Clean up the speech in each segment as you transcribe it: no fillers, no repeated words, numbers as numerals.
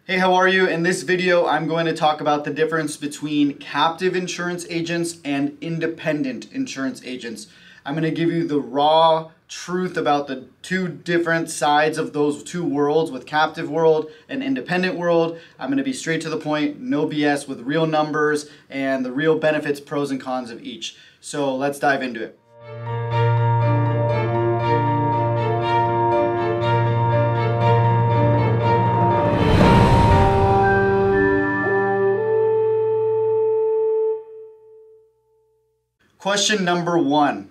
Hey, how are you? In this video, I'm going to talk about the difference between captive insurance agents and independent insurance agents. I'm going to give you the raw truth about the two different sides of those two worlds, with captive world and independent world. I'm going to be straight to the point, no BS, with real numbers and the real benefits, pros and cons of each. So let's dive into it. Question number one,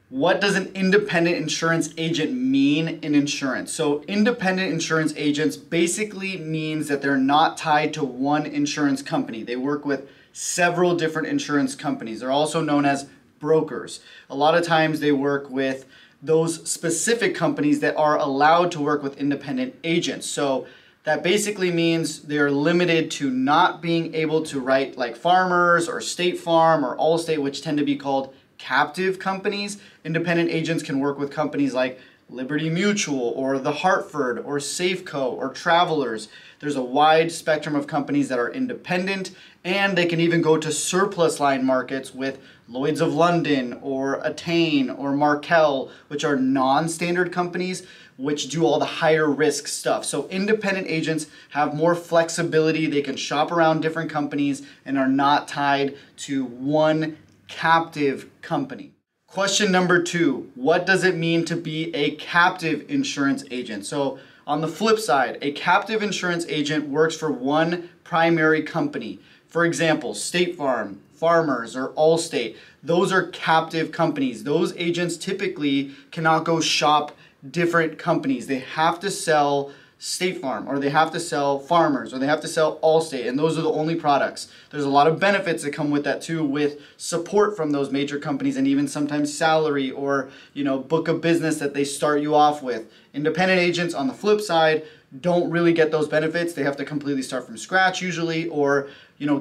what does an independent insurance agent mean in insurance? So independent insurance agents basically means that they're not tied to one insurance company. They work with several different insurance companies. They're also known as brokers. A lot of times they work with those specific companies that are allowed to work with independent agents. So that basically means they're limited to not being able to write like Farmers or State Farm or Allstate, which tend to be called captive companies. Independent agents can work with companies like Liberty Mutual or The Hartford or Safeco or Travelers. There's a wide spectrum of companies that are independent, and they can even go to surplus line markets with Lloyd's of London or Attain or Markel, which are non-standard companies which do all the higher risk stuff. So independent agents have more flexibility. They can shop around different companies and are not tied to one captive company. Question number two, what does it mean to be a captive insurance agent? So on the flip side, a captive insurance agent works for one primary company. For example, State Farm, Farmers, or Allstate. Those are captive companies. Those agents typically cannot go shop different companies. They have to sell State Farm, or they have to sell Farmers, or they have to sell Allstate, and those are the only products. There's a lot of benefits that come with that too, with support from those major companies, and even sometimes salary or book of business that they start you off with. Independent agents, on the flip side, don't really get those benefits. They have to completely start from scratch usually, or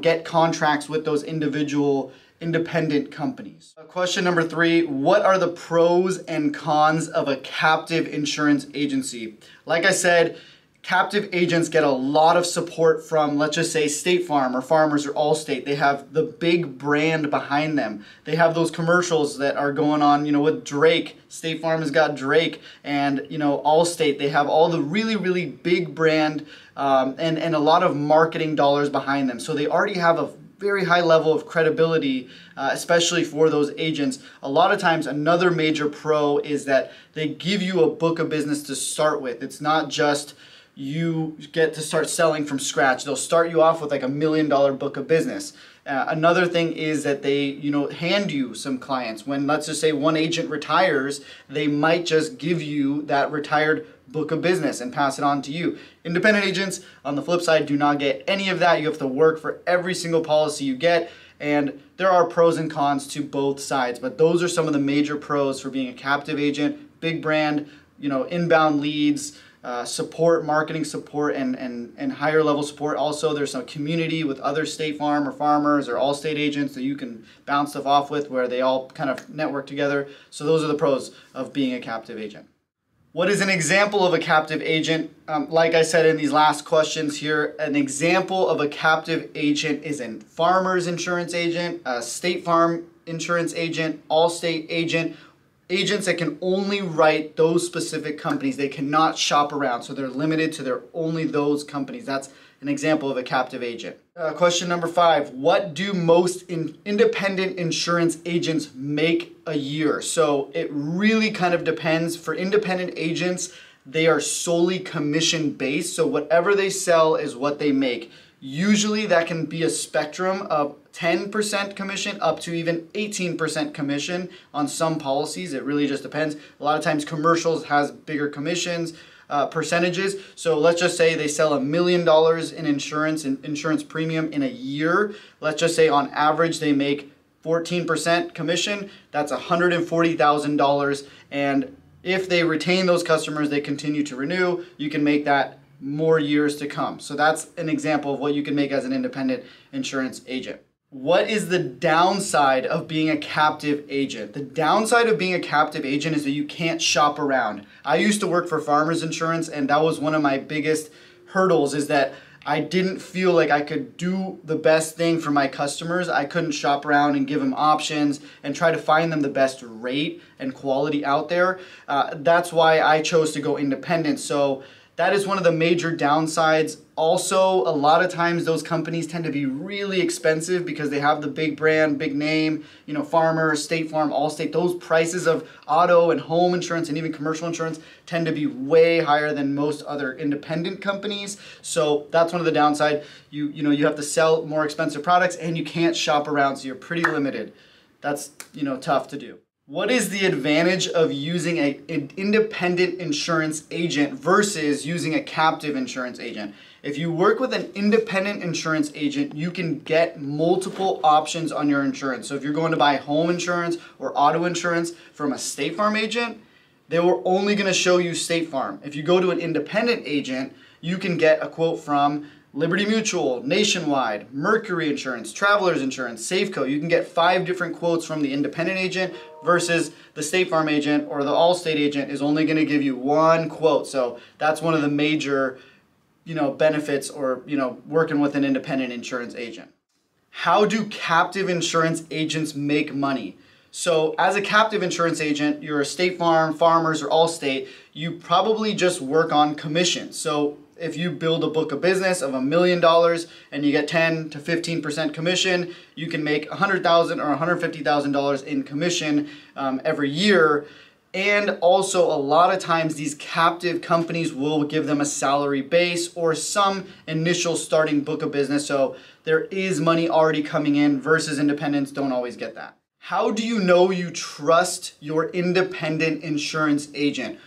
get contracts with those individual independent companies. Question number three, what are the pros and cons of a captive insurance agency? Like I said, captive agents get a lot of support from, let's just say, State Farm or Farmers or Allstate. They have the big brand behind them. They have those commercials that are going on, with Drake. State Farm has got Drake, and Allstate. They have all the really, really big brand and a lot of marketing dollars behind them. So they already have a very high level of credibility, especially for those agents. A lot of times, another major pro is that they give you a book of business to start with. It's not just you get to start selling from scratch. They'll start you off with like $1 million book of business. Another thing is that they, hand you some clients. When, let's just say, one agent retires, they might just give you that retired book of business and pass it on to you. Independent agents, on the flip side, do not get any of that. You have to work for every single policy you get, and there are pros and cons to both sides, but those are some of the major pros for being a captive agent. Big brand, inbound leads, support, marketing support, and higher level support. Also, there's some community with other State Farm or Farmers or Allstate agents that you can bounce stuff off with, where they all kind of network together. So those are the pros of being a captive agent. What is an example of a captive agent? Like I said in these last questions here, an example of a captive agent is a Farmers insurance agent, a State Farm insurance agent, Allstate agent, agents that can only write those specific companies. They cannot shop around, so they're limited to only those companies. That's an example of a captive agent. Question number five, what do most independent insurance agents make a year? So it really kind of depends. For independent agents, they are solely commission based, so whatever they sell is what they make. Usually that can be a spectrum of 10% commission up to even 18% commission on some policies. It really just depends. A lot of times commercials has bigger commissions, percentages. So let's just say they sell $1 million in insurance premium in a year. Let's just say on average they make 14% commission. That's $140,000. And if they retain those customers, they continue to renew, you can make that more years to come. So that's an example of what you can make as an independent insurance agent. What is the downside of being a captive agent? The downside of being a captive agent is that you can't shop around. I used to work for Farmers Insurance, and that was one of my biggest hurdles, is that I didn't feel like I could do the best thing for my customers. I couldn't shop around and give them options and try to find them the best rate and quality out there. That's why I chose to go independent. So that is one of the major downsides. Also, a lot of times those companies tend to be really expensive because they have the big brand, big name, Farmer, State Farm, Allstate. Those prices of auto and home insurance and even commercial insurance tend to be way higher than most other independent companies. So that's one of the downsides. You have to sell more expensive products and you can't shop around, so you're pretty limited. That's, tough to do. What is the advantage of using an independent insurance agent versus using a captive insurance agent? If you work with an independent insurance agent, you can get multiple options on your insurance. So if you're going to buy home insurance or auto insurance from a State Farm agent, they were only going to show you State Farm. If you go to an independent agent, you can get a quote from Liberty Mutual, Nationwide, Mercury Insurance, Travelers Insurance, Safeco. You can get 5 different quotes from the independent agent versus the State Farm agent or the Allstate agent is only going to give you 1 quote. So that's one of the major, benefits or, working with an independent insurance agent. How do captive insurance agents make money? So as a captive insurance agent, you're a State Farm, Farmers, or Allstate, you probably just work on commission. So if you build a book of business of $1 million and you get 10 to 15% commission, you can make $100,000 or $150,000 in commission every year. And also a lot of times these captive companies will give them a salary base or some initial starting book of business. So there is money already coming in versus independents don't always get that. How do you know you trust your independent insurance agent?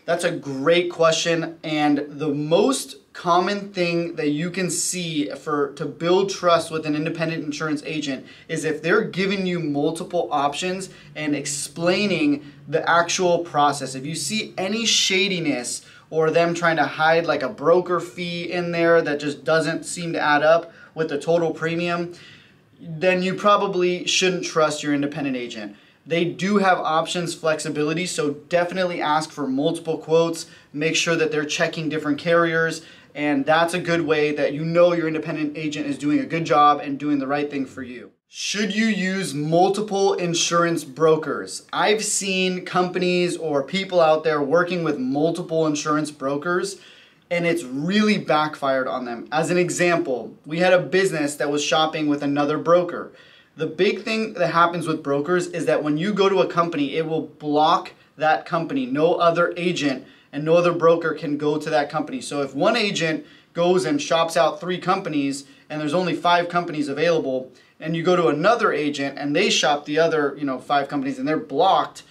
That's a great question, and the most common thing that you can see to build trust with an independent insurance agent is if they're giving you multiple options and explaining the actual process. If you see any shadiness or them trying to hide like a broker fee in there that just doesn't seem to add up with the total premium, then you probably shouldn't trust your independent agent. They do have options, flexibility, so definitely ask for multiple quotes. Make sure that they're checking different carriers, and that's a good way that your independent agent is doing a good job and doing the right thing for you. Should you use multiple insurance brokers? I've seen companies or people out there working with multiple insurance brokers, and it's really backfired on them. As an example, we had a business that was shopping with another broker. The big thing that happens with brokers is that when you go to a company, it will block that company. No other agent and no other broker can go to that company. So if one agent goes and shops out 3 companies and there's only 5 companies available, and you go to another agent and they shop the other 5 companies and they're blocked,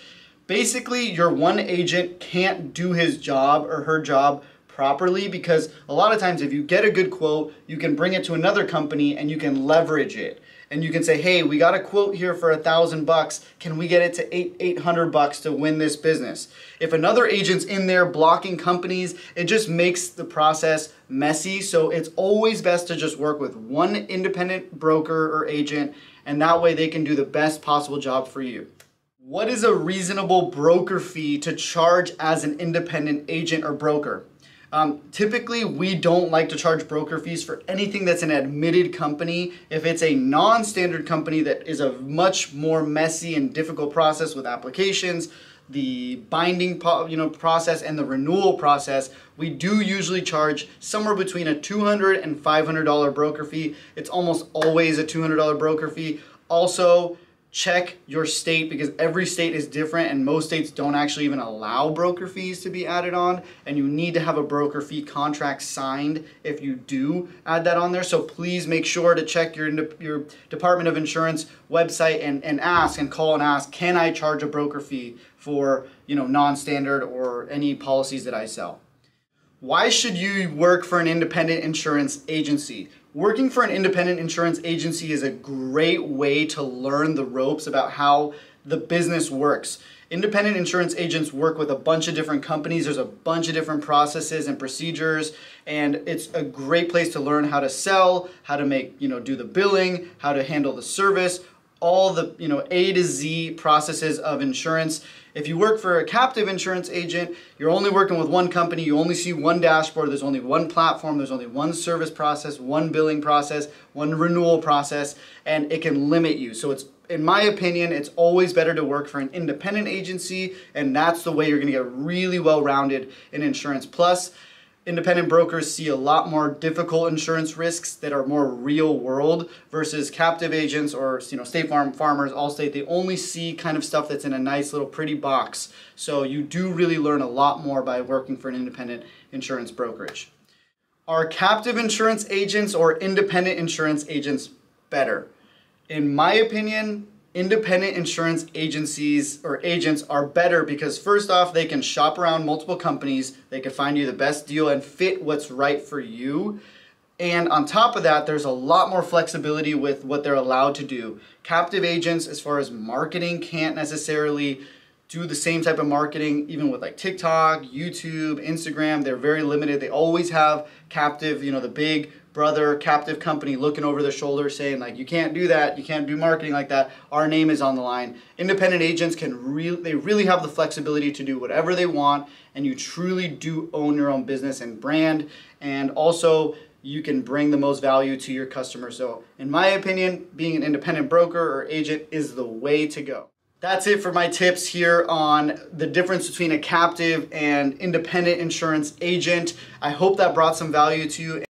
basically your one agent can't do his job or her job properly, because a lot of times if you get a good quote, you can bring it to another company and you can leverage it. And you can say, hey, we got a quote here for $1,000. Can we get it to $800 to win this business? If another agent's in there blocking companies, it just makes the process messy. So it's always best to just work with one independent broker or agent, and that way they can do the best possible job for you. What is a reasonable broker fee to charge as an independent agent or broker? Typically, we don't like to charge broker fees for anything that's an admitted company. If it's a non-standard company that is a much more messy and difficult process with applications, the binding process and the renewal process, we do usually charge somewhere between a $200 and $500 broker fee. It's almost always a $200 broker fee. Also, check your state, because every state is different and most states don't actually even allow broker fees to be added on, and you need to have a broker fee contract signed if you do add that on there. So please make sure to check your Department of Insurance website and ask and call and ask, can I charge a broker fee for non-standard or any policies that I sell? Why should you work for an independent insurance agency? Working for an independent insurance agency is a great way to learn the ropes about how the business works. Independent insurance agents work with a bunch of different companies. There's a bunch of different processes and procedures, and it's a great place to learn how to sell, how to make, do the billing, how to handle the service, all the, A to Z processes of insurance. If you work for a captive insurance agent, you're only working with one company, you only see one dashboard, there's only one platform, there's only one service process, one billing process, one renewal process, and it can limit you. So it's, in my opinion, it's always better to work for an independent agency, and that's the way you're gonna get really well-rounded in insurance. Plus, independent brokers see a lot more difficult insurance risks that are more real world versus captive agents or State Farm, Farmers, Allstate. They only see kind of stuff that's in a nice little pretty box. So you do really learn a lot more by working for an independent insurance brokerage. Are captive insurance agents or independent insurance agents better? In my opinion, independent insurance agencies or agents are better because first off, they can shop around multiple companies, they can find you the best deal and fit what's right for you. And on top of that, there's a lot more flexibility with what they're allowed to do. Captive agents, as far as marketing, can't necessarily do the same type of marketing, even with like TikTok, YouTube, Instagram. They're very limited. They always have captive, the big brother captive company looking over their shoulder saying like, you can't do that, you can't do marketing like that, our name is on the line. Independent agents they really have the flexibility to do whatever they want, and you truly do own your own business and brand, and also you can bring the most value to your customers. So in my opinion, being an independent broker or agent is the way to go. That's it for my tips here on the difference between a captive and independent insurance agent. I hope that brought some value to you.